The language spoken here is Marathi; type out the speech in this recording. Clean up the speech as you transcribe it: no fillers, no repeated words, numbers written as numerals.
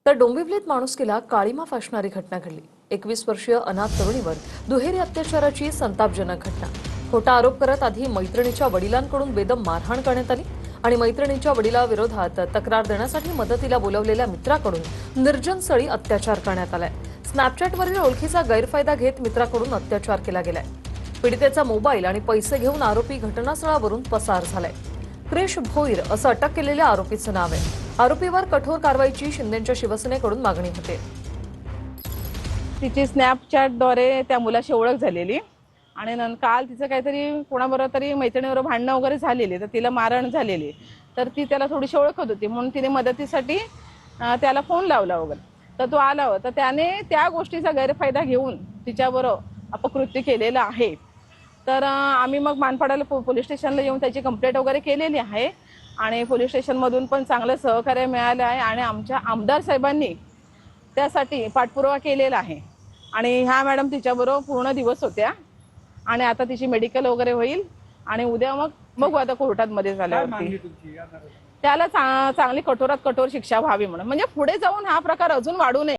तर डोंबिवलीत माणुसकीला काळीमा फासणारी घटना घडली। 21 वर्षीय अनाथ तरुणीवर दुहेरी अत्याचाराची संतापजनक घटना। खोटा आरोप करत आधी मैत्रिणीच्या वडिलांकडून बेदम मारहाण करण्यात आली आणि मैत्रिणीच्या वडिलाविरोधात तक्रार देण्यासाठी मदतीला बोलवलेल्या मित्राकडून निर्जनसळी अत्याचार करण्यात आलाय। स्नॅपचॅटवरील ओळखीचा गैरफायदा घेत मित्राकडून अत्याचार केला गेलाय। पीडितेचा मोबाईल आणि पैसे घेऊन आरोपी घटनास्थळावरून पसार झालाय। क्रिश भोईर असं अटक केलेल्या आरोपीचं नाव आहे। आरोपीवर कठोर कारवाईची शिंदेच्या शिवसेनेकडून मागणी होते। तिची स्नॅपचॅटद्वारे त्या मुलाशी ओळख झालेली आणि काल तिचं काहीतरी कोणाबरोबर तरी मैत्रिणीबरोबर भांडणं वगैरे झालेली, तर तिला मारहाण झालेली, तर ती त्याला थोडीशी ओळखत होती म्हणून तिने मदतीसाठी त्याला फोन लावला वगैरे, तर तो आला होता। त्याने त्या गोष्टीचा गैरफायदा घेऊन तिच्याबरोबर अपकृत्य केलेलं आहे। तर आम्ही मग मानपाडाला पोलीस स्टेशनला येऊन त्याची कंप्लेंट वगैरे केलेली आहे आणि पोलीस स्टेशनमधून पण चांगलं सहकार्य मिळालं आहे आणि आमच्या आमदार साहेबांनी त्यासाठी पाठपुरावा केलेला आहे आणि ह्या मॅडम तिच्याबरोबर पूर्ण दिवस होत्या आणि आता तिची मेडिकल वगैरे होईल आणि उद्या मग बघू आता कोर्टात मध्ये झाल्यावरती त्याला चांगली कठोरात कठोर शिक्षा व्हावी म्हणून, म्हणजे पुढे जाऊन हा प्रकार अजून वाढू नये।